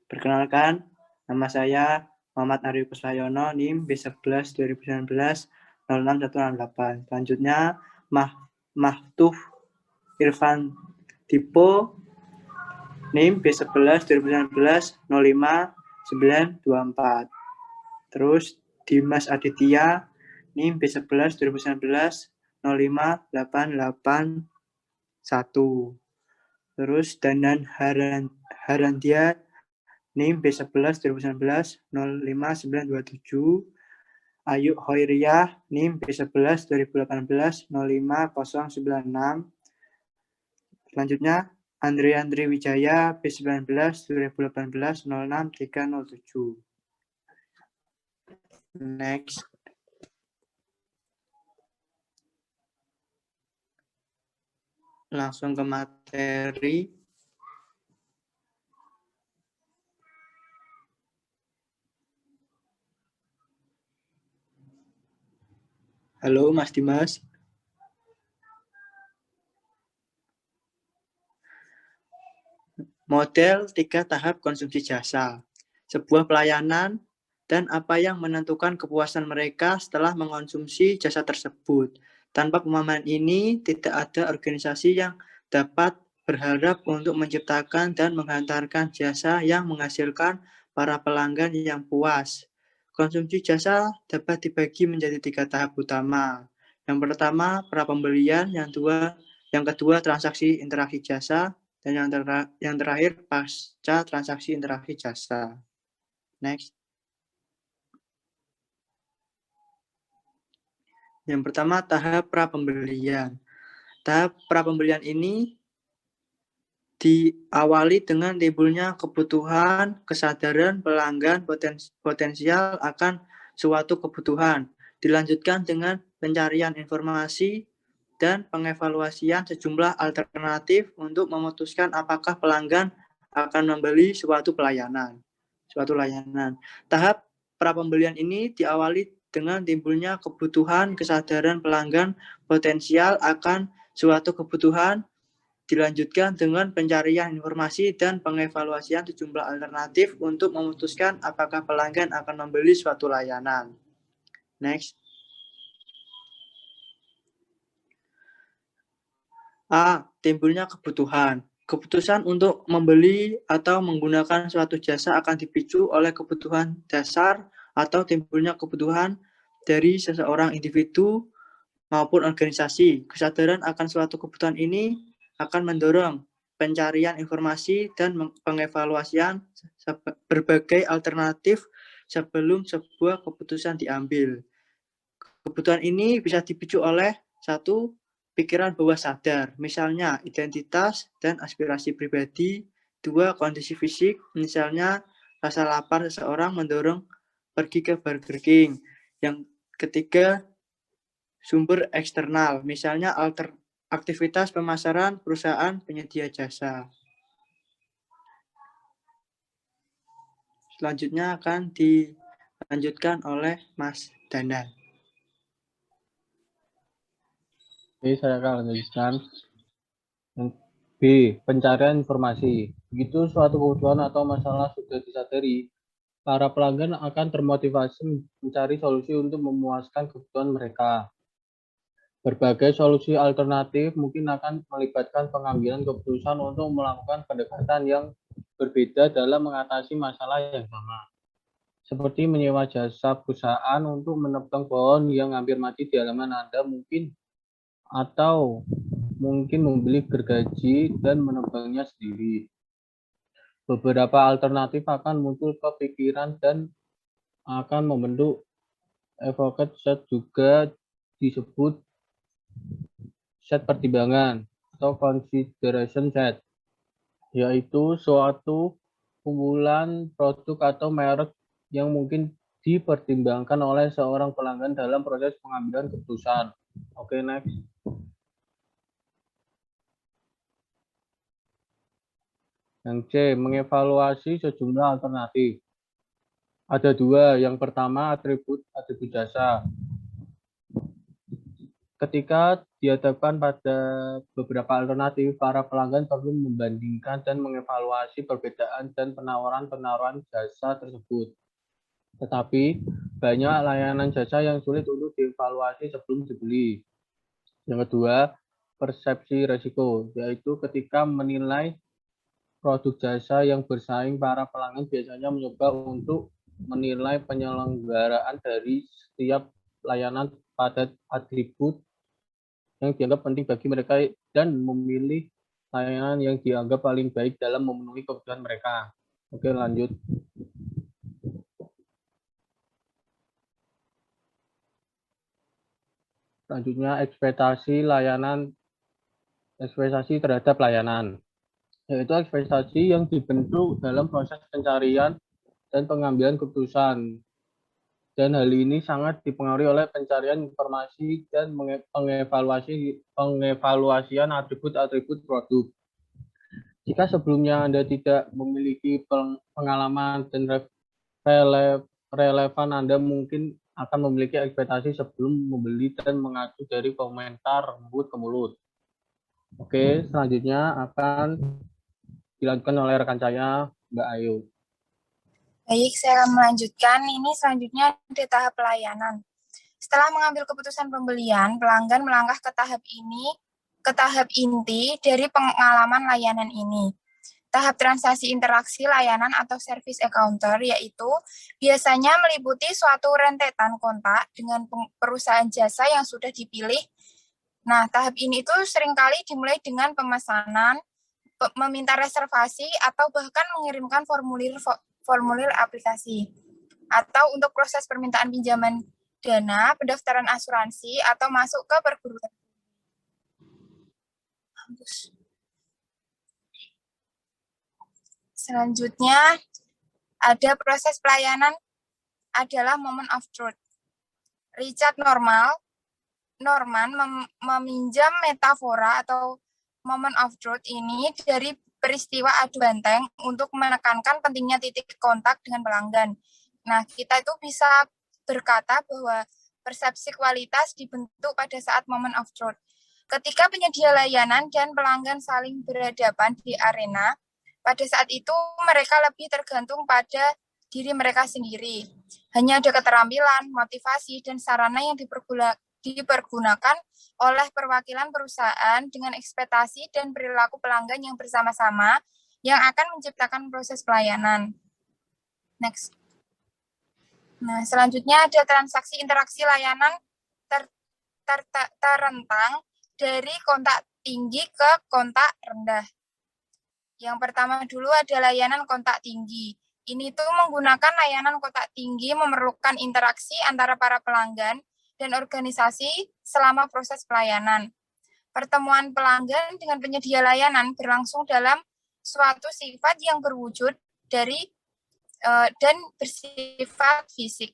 Perkenalkan, nama saya Muhammad Arif Kuswayono, NIM B11 2019 06168. Selanjutnya, Mahtuf Irfan Dipo, NIM B11 2019 05924. Terus Dimas Aditya, NIM B11 2019 05881. Terus Danan Harandia, NIM B11 2019 05927. Ayu Hoiriyah, NIM B11 2018 05096. Selanjutnya Andri Wijaya, B19 2018 06307. Next. Langsung ke materi. Halo Mas Dimas. Model 3 tahap konsumsi jasa. Sebuah pelayanan dan apa yang menentukan kepuasan mereka setelah mengonsumsi jasa tersebut. Tanpa pemahaman ini, tidak ada organisasi yang dapat berharap untuk menciptakan dan menghantarkan jasa yang menghasilkan para pelanggan yang puas. Konsumsi jasa dapat dibagi menjadi 3 tahap utama. Yang pertama, pra-pembelian, yang kedua, transaksi interaksi jasa, dan yang terakhir, pasca transaksi interaksi jasa. Next. Yang pertama, tahap pra-pembelian. Tahap pra-pembelian ini diawali dengan timbulnya kebutuhan, kesadaran pelanggan potensial akan suatu kebutuhan. Dilanjutkan dengan pencarian informasi dan pengevaluasian sejumlah alternatif untuk memutuskan apakah pelanggan akan membeli suatu layanan. Tahap pra-pembelian ini diawali dengan timbulnya kebutuhan, kesadaran pelanggan potensial akan suatu kebutuhan, dilanjutkan dengan pencarian informasi dan pengevaluasian sejumlah alternatif untuk memutuskan apakah pelanggan akan membeli suatu layanan. Next. A. Timbulnya kebutuhan. Keputusan untuk membeli atau menggunakan suatu jasa akan dipicu oleh kebutuhan dasar atau timbulnya kebutuhan dari seseorang individu maupun organisasi. Kesadaran akan suatu kebutuhan ini akan mendorong pencarian informasi dan pengevaluasian berbagai alternatif sebelum sebuah keputusan diambil. Kebutuhan ini bisa dipicu oleh satu, pikiran bawah sadar, misalnya identitas dan aspirasi pribadi. Dua, kondisi fisik, misalnya rasa lapar seseorang mendorong pergi ke Burger King. Yang ketiga, sumber eksternal, misalnya aktivitas pemasaran perusahaan penyedia jasa. Selanjutnya akan dilanjutkan oleh Mas Danan. Oke, saya akan lanjutkan. B. Pencarian informasi. Begitu suatu kebutuhan atau masalah sudah disadari, para pelanggan akan termotivasi mencari solusi untuk memuaskan kebutuhan mereka. Berbagai solusi alternatif mungkin akan melibatkan pengambilan keputusan untuk melakukan pendekatan yang berbeda dalam mengatasi masalah yang sama. Seperti menyewa jasa perusahaan untuk menebang pohon yang hampir mati di halaman Anda mungkin, atau mungkin membeli gergaji dan menebangnya sendiri. Beberapa alternatif akan muncul ke pikiran dan akan membentuk advocate set, juga disebut set pertimbangan atau consideration set, yaitu suatu kumpulan produk atau merek yang mungkin dipertimbangkan oleh seorang pelanggan dalam proses pengambilan keputusan. Oke, next. Yang C, mengevaluasi sejumlah alternatif. Ada dua. Yang pertama, atribut jasa. Ketika dihadapkan pada beberapa alternatif, para pelanggan perlu membandingkan dan mengevaluasi perbedaan dan penawaran jasa tersebut. Tetapi, banyak layanan jasa yang sulit untuk dievaluasi sebelum dibeli. Yang kedua, persepsi risiko, yaitu ketika menilai produk jasa yang bersaing, para pelanggan biasanya mencoba untuk menilai penyelenggaraan dari setiap layanan pada atribut yang dianggap penting bagi mereka dan memilih layanan yang dianggap paling baik dalam memenuhi kebutuhan mereka. Oke, lanjut. Selanjutnya, ekspektasi terhadap layanan, yaitu ekspektasi yang dibentuk dalam proses pencarian dan pengambilan keputusan. Dan hal ini sangat dipengaruhi oleh pencarian informasi dan pengevaluasian atribut-atribut produk. Jika sebelumnya Anda tidak memiliki pengalaman dan relevan, Anda mungkin akan memiliki ekspektasi sebelum membeli dan mengacu dari komentar mulut ke mulut. Oke, selanjutnya akan dilanjutkan oleh rekan saya, Mbak Ayu. Baik, saya akan melanjutkan. Ini selanjutnya di tahap pelayanan. Setelah mengambil keputusan pembelian, pelanggan melangkah ke tahap inti dari pengalaman layanan ini. Tahap transaksi interaksi layanan atau service encounter, yaitu biasanya meliputi suatu rentetan kontak dengan perusahaan jasa yang sudah dipilih. Nah, tahap ini itu seringkali dimulai dengan pemesanan, meminta reservasi, atau bahkan mengirimkan formulir aplikasi. Atau untuk proses permintaan pinjaman dana, pendaftaran asuransi, atau masuk ke perguruan. Selanjutnya, ada proses pelayanan adalah moment of truth. Richard Norman meminjam metafora atau moment of truth ini dari peristiwa adu banteng untuk menekankan pentingnya titik kontak dengan pelanggan. Nah, kita itu bisa berkata bahwa persepsi kualitas dibentuk pada saat moment of truth. Ketika penyedia layanan dan pelanggan saling berhadapan di arena, pada saat itu mereka lebih tergantung pada diri mereka sendiri. Hanya ada keterampilan, motivasi, dan sarana yang dipergunakan oleh perwakilan perusahaan dengan ekspektasi dan perilaku pelanggan yang bersama-sama yang akan menciptakan proses pelayanan. Next. Nah, selanjutnya ada transaksi interaksi layanan terentang dari kontak tinggi ke kontak rendah. Yang pertama dulu ada layanan kontak tinggi. Ini tuh menggunakan layanan kontak tinggi memerlukan interaksi antara para pelanggan dan organisasi selama proses pelayanan. Pertemuan pelanggan dengan penyedia layanan berlangsung dalam suatu sifat yang berwujud dan bersifat fisik.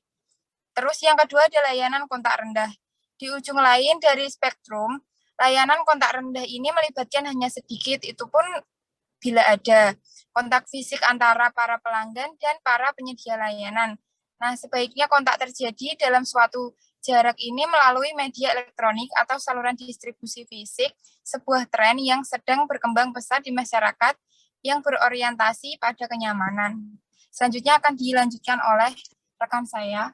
Terus yang kedua ada layanan kontak rendah. Di ujung lain dari spektrum, layanan kontak rendah ini melibatkan hanya sedikit, itu pun bila ada kontak fisik antara para pelanggan dan para penyedia layanan. Nah, sebaiknya kontak terjadi dalam suatu jarak ini melalui media elektronik atau saluran distribusi fisik, sebuah tren yang sedang berkembang pesat di masyarakat yang berorientasi pada kenyamanan. Selanjutnya akan dilanjutkan oleh rekan saya.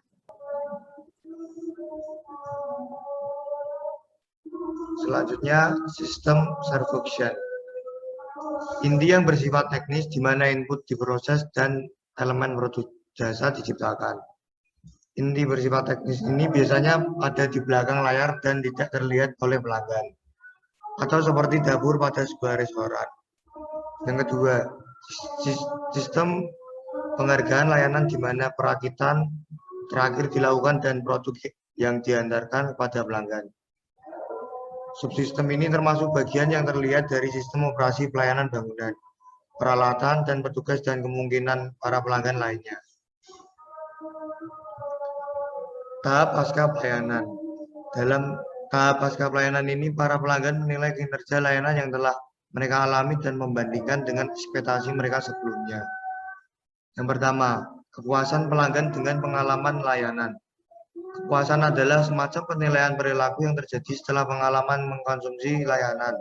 Selanjutnya, sistem servuction. Inti yang bersifat teknis di mana input diproses dan elemen produk jasa diciptakan. Inti bersifat teknis ini biasanya ada di belakang layar dan tidak terlihat oleh pelanggan, atau seperti dapur pada sebuah restoran. Yang kedua, sistem penghargaan layanan di mana perakitan terakhir dilakukan dan produk yang diantarkan kepada pelanggan. Subsistem ini termasuk bagian yang terlihat dari sistem operasi pelayanan bangunan, peralatan, dan petugas dan kemungkinan para pelanggan lainnya. Tahap pasca pelayanan. Dalam tahap pasca pelayanan ini, para pelanggan menilai kinerja layanan yang telah mereka alami dan membandingkan dengan ekspektasi mereka sebelumnya. Yang pertama, kepuasan pelanggan dengan pengalaman layanan. Kepuasan adalah semacam penilaian perilaku yang terjadi setelah pengalaman mengkonsumsi layanan.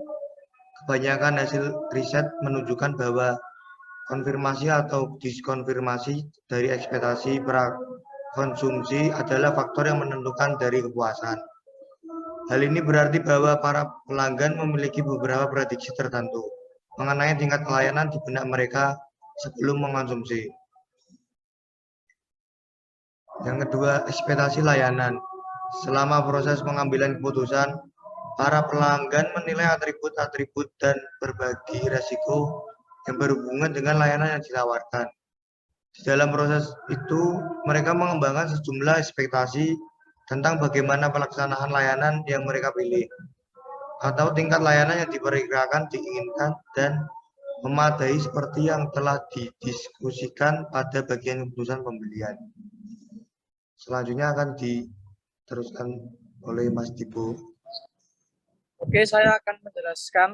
Kebanyakan hasil riset menunjukkan bahwa konfirmasi atau diskonfirmasi dari ekspektasi prakonsumsi adalah faktor yang menentukan dari kepuasan. Hal ini berarti bahwa para pelanggan memiliki beberapa prediksi tertentu mengenai tingkat pelayanan di benak mereka sebelum mengkonsumsi. Yang kedua, ekspektasi layanan. Selama proses pengambilan keputusan, para pelanggan menilai atribut-atribut dan berbagi resiko yang berhubungan dengan layanan yang ditawarkan. Di dalam proses itu, mereka mengembangkan sejumlah ekspektasi tentang bagaimana pelaksanaan layanan yang mereka pilih, atau tingkat layanan yang diperkirakan, diinginkan, dan memadai seperti yang telah didiskusikan pada bagian keputusan pembelian. Selanjutnya akan diteruskan oleh Mas Dipo. Oke, saya akan menjelaskan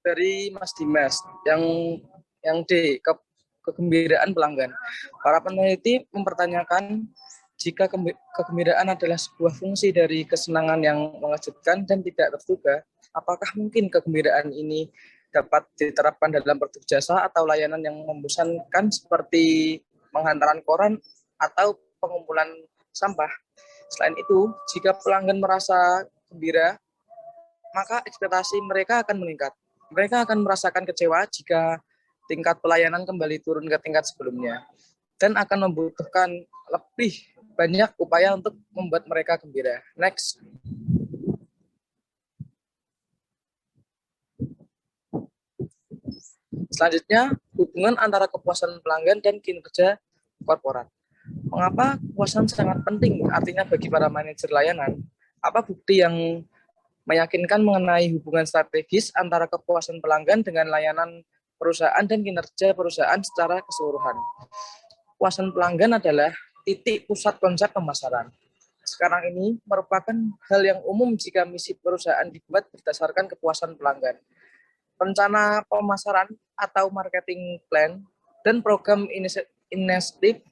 dari Mas Dimas yang D, kegembiraan pelanggan. Para peneliti mempertanyakan jika kegembiraan adalah sebuah fungsi dari kesenangan yang mengejutkan dan tidak terduga, apakah mungkin kegembiraan ini dapat diterapkan dalam produk jasa atau layanan yang membosankan seperti penghantaran koran atau pengumpulan sampah. Selain itu, jika pelanggan merasa gembira, maka ekspektasi mereka akan meningkat. Mereka akan merasakan kecewa jika tingkat pelayanan kembali turun ke tingkat sebelumnya dan akan membutuhkan lebih banyak upaya untuk membuat mereka gembira. Next. Selanjutnya, hubungan antara kepuasan pelanggan dan kinerja korporat. Mengapa kepuasan sangat penting artinya bagi para manajer layanan? Apa bukti yang meyakinkan mengenai hubungan strategis antara kepuasan pelanggan dengan layanan perusahaan dan kinerja perusahaan secara keseluruhan? Kepuasan pelanggan adalah titik pusat konsep pemasaran. Sekarang ini merupakan hal yang umum jika misi perusahaan dibuat berdasarkan kepuasan pelanggan. Rencana pemasaran atau marketing plan dan program insentif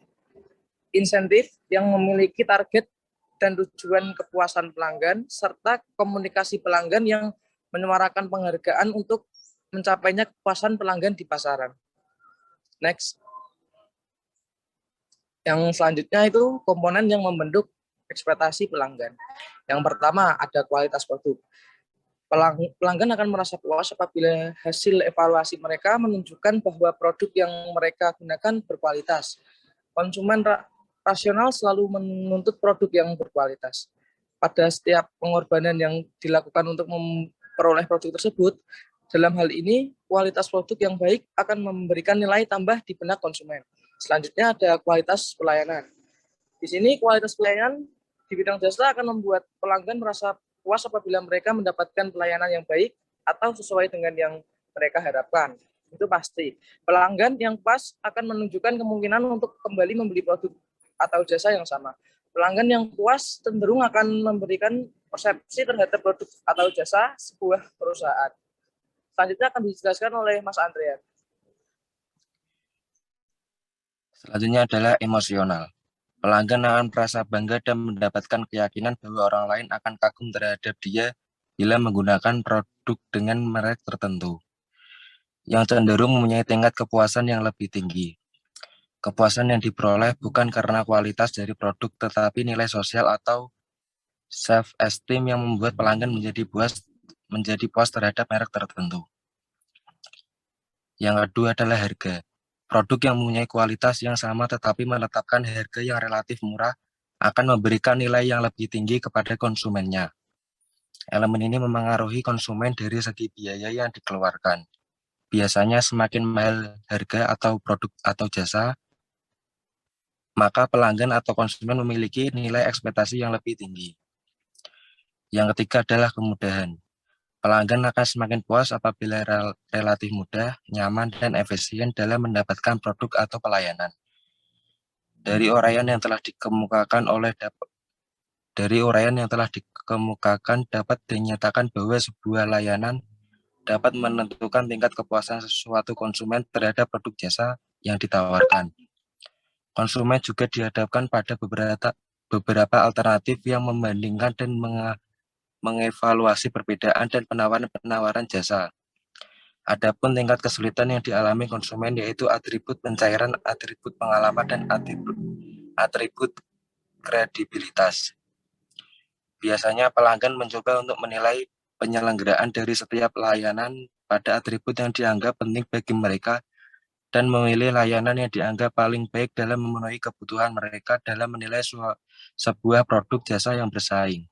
yang memiliki target dan tujuan kepuasan pelanggan, serta komunikasi pelanggan yang menyuarakan penghargaan untuk mencapainya kepuasan pelanggan di pasaran. Next. Yang selanjutnya itu komponen yang membentuk ekspektasi pelanggan. Yang pertama ada kualitas produk. Pelanggan akan merasa puas apabila hasil evaluasi mereka menunjukkan bahwa produk yang mereka gunakan berkualitas. Konsumen rasional selalu menuntut produk yang berkualitas. Pada setiap pengorbanan yang dilakukan untuk memperoleh produk tersebut, dalam hal ini kualitas produk yang baik akan memberikan nilai tambah di benak konsumen. Selanjutnya ada kualitas pelayanan. Di sini kualitas pelayanan di bidang jasa akan membuat pelanggan merasa puas apabila mereka mendapatkan pelayanan yang baik atau sesuai dengan yang mereka harapkan. Itu pasti. Pelanggan yang puas akan menunjukkan kemungkinan untuk kembali membeli produk atau jasa yang sama. Pelanggan yang puas cenderung akan memberikan persepsi terhadap produk atau jasa sebuah perusahaan. Selanjutnya akan dijelaskan oleh Mas Andrean. Selanjutnya adalah emosional. Pelanggan akan merasa bangga dan mendapatkan keyakinan bahwa orang lain akan kagum terhadap dia bila menggunakan produk dengan merek tertentu, yang cenderung mempunyai tingkat kepuasan yang lebih tinggi. Kepuasan yang diperoleh bukan karena kualitas dari produk, tetapi nilai sosial atau self-esteem yang membuat pelanggan menjadi puas terhadap merek tertentu. Yang kedua adalah harga. Produk yang mempunyai kualitas yang sama tetapi menetapkan harga yang relatif murah akan memberikan nilai yang lebih tinggi kepada konsumennya. Elemen ini memengaruhi konsumen dari segi biaya yang dikeluarkan. Biasanya semakin mahal harga atau produk atau jasa, maka pelanggan atau konsumen memiliki nilai ekspektasi yang lebih tinggi. Yang ketiga adalah kemudahan. Pelanggan akan semakin puas apabila relatif mudah, nyaman, dan efisien dalam mendapatkan produk atau pelayanan. Dari uraian yang telah dikemukakan dapat dinyatakan bahwa sebuah layanan dapat menentukan tingkat kepuasan suatu konsumen terhadap produk jasa yang ditawarkan. Konsumen juga dihadapkan pada beberapa alternatif yang membandingkan dan mengevaluasi perbedaan dan penawaran-penawaran jasa. Adapun tingkat kesulitan yang dialami konsumen yaitu atribut pencairan, atribut pengalaman, dan atribut kredibilitas. Biasanya pelanggan mencoba untuk menilai penyelenggaraan dari setiap layanan pada atribut yang dianggap penting bagi mereka dan memilih layanan yang dianggap paling baik dalam memenuhi kebutuhan mereka dalam menilai sebuah produk jasa yang bersaing.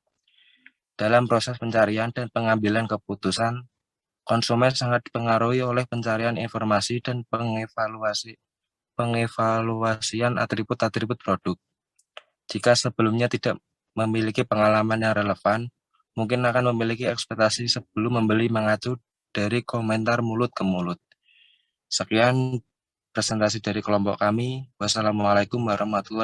Dalam proses pencarian dan pengambilan keputusan, konsumen sangat dipengaruhi oleh pencarian informasi dan pengevaluasian atribut-atribut produk. Jika sebelumnya tidak memiliki pengalaman yang relevan, mungkin akan memiliki ekspektasi sebelum membeli mengacu dari komentar mulut ke mulut. Sekian presentasi dari kelompok kami. Wassalamualaikum warahmatullahi wabarakatuh.